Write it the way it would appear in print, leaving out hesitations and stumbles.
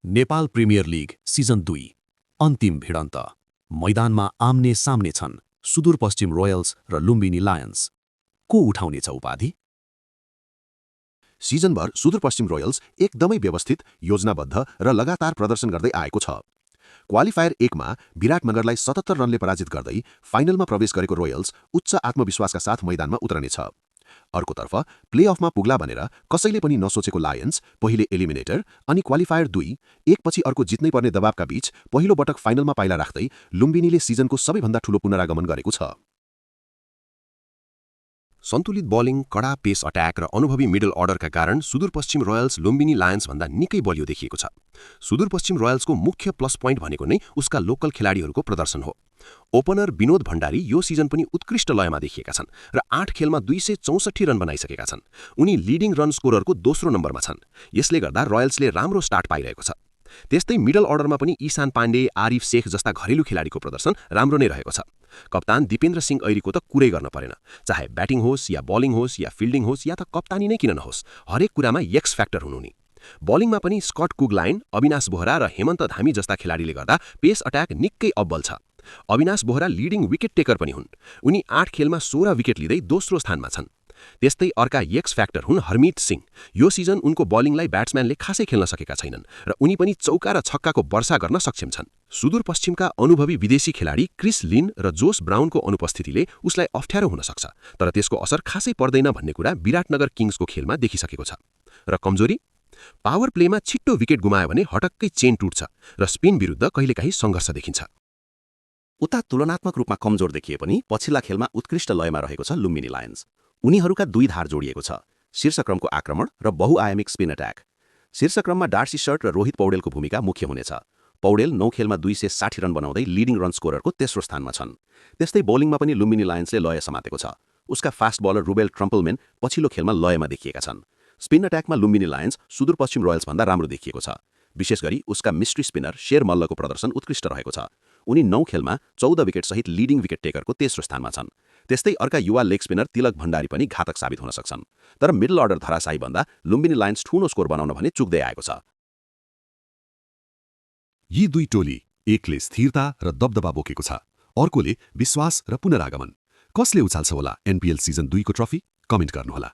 Nepal premier league season 2 अन्तिम भिडन्त मैदानमा आम्ने सामने छन् सुदूरपश्चिम रोयल्स र लुम्बिनी लायन्स। को उठाउनेछ उपाधि? सिजनभर सुदूरपश्चिम रोयल्स एकदमै व्यवस्थित, योजनाबद्ध र लगातार प्रदर्शन गर्दै आएको छ। क्वालिफायर 1 मा विराटनगरलाई 77 रनले पराजित गर्दै फाइनलमा प्रवेश गरेको रोयल्स उच्च आत्मविश्वासका साथ मैदानमा उत्रनेछ। अर्कोतर्फ प्लेअफमा पुग्ला भनेर कसैले पनि नसोचेको लायन्स पहिले एलिमिनेटर अनि क्वालिफायर 2 एकपछि अर्को जित्नै पर्ने दबावका बीच पहिलो पटक फाइनलमा पाइला राख्दै लुम्बिनीले सिजनको सबैभन्दा ठूलो पुनरागमन गरेको छ। सन्तुलित बलिङ, कडा पेस अट्याक र अनुभवी मिडल अर्डरका कारण सुदूरपश्चिम रोयल्स लुम्बिनी लायन्स भन्दा निकै बलियो देखिएको छ। सुदूरपश्चिम रोयल्सको मुख्य प्लस पोइन्ट भनेको नै उसका लोकल खेलाडीहरूको प्रदर्शन हो। ओपनर विनोद भण्डारी यो सिजन पनि उत्कृष्ट लयमा देखिएका छन् र 8 खेलमा 264 रन बनाइसकेका छन्। उनी लिडिङ रन स्कोररको दोस्रो नम्बरमा छन्। यसले गर्दा रोयल्सले राम्रो स्टार्ट पाइरहेको छ। त्यस्तै मिडल अर्डरमा पनि ईशान पाण्डे, आरिफ शेख जस्ता घरेलु खेलाडीको प्रदर्शन राम्रो नै रहेको छ। कप्तान दिपेन्द्र सिंह ऐरीको त कुरै गर्न परेन। चाहे ब्याटिङ होस् या बलिङ होस् या फिल्डिङ होस् या त कप्तानी नै किन नहोस्, हरेक कुरामा एक्स फ्याक्टर हुनु नि। बलिङमा पनि स्कट कुगलाइन, अविनाश बोहरा र हेमन्त धामी जस्ता खेलाडीले गर्दा पेस अट्याक निकै अब्बल छ। Avinash Bohra leading wicket taker पनि हुन्। उनी 8 खेलमा 16 विकेट लिँदै दोस्रो स्थानमा छन्। त्यस्तै अर्का एक्स फ्याक्टर हुन् हरमित सिंह। यो सिजन उनको बलिङलाई ब्याट्सम्यानले खासै खेल्न सकेका छैनन् र उनी पनि चौका र छक्काको वर्षा गर्न सक्षम छन्। सुदूरपश्चिमका अनुभवी विदेशी खेलाडी क्रिस लिन र जोस ब्राउनको अनुपस्थितिले उसलाई अप्ठ्यारो हुन सक्छ, तर त्यसको असर खासै पर्दैन भन्ने कुरा विराटनगर किङ्सको खेलमा देखिसकेको छ। र कमजोरी? पावर प्लेमा छिट्टो विकेट गुमायो भने हटक्कै चेन टुट्छ र स्पिन विरुद्ध कहिलेकाहीँ सङ्घर्ष देखिन्छ। उता तुलनात्मक रूपमा कमजोर देखिए पनि पछिल्ला खेलमा उत्कृष्ट लयमा रहेको छ लुम्बिनी लायन्स। उनीहरूका दुई धार जोडिएको छ, शीर्षक्रमको आक्रमण र बहुआयामिक स्पिन अट्याक। शीर्षक्रममा डार्सी शर्ट र रोहित पौडेलको भूमिका मुख्य हुनेछ। पौडेल 9 खेलमा 260 रन बनाउँदै लिडिङ रन स्कोररको तेस्रो स्थानमा छन्। त्यस्तै बलिङमा पनि लुम्बिनी लायन्सले लय समातेको छ। उसका फास्ट बलर रुबेल ट्रम्पलमेन पछिल्लो खेलमा लयमा देखिएका छन्। स्पिन अट्याकमा लुम्बिनी लायन्स सुदूरपश्चिम रोयल्सभन्दा राम्रो देखिएको छ। विशेष गरी उसका मिस्ट्री स्पिनर शेर मल्लको प्रदर्शन उत्कृष्ट रहेको छ। उनी 9 खेलमा 14 विकेट सहित लिडिङ विकेट टेकरको तेस्रो स्थानमा छन्। त्यस्तै अर्का युवा लेग स्पिनर तिलक भण्डारी पनि घातक साबित हुन सक्छन्। तर मिडल अर्डर धराशायी भन्दा लुम्बिनी लायन्स ठूलो स्कोर बनाउन भने चुक्दै आएको छ। यी दुई टोली, एकले स्थिरता र दबदबा बोकेको छ, अर्कोले विश्वास र पुनरागमन। कसले उचाल्छ होला एनपिएल सिजन 2 को ट्रफी? कमेन्ट गर्नुहोला।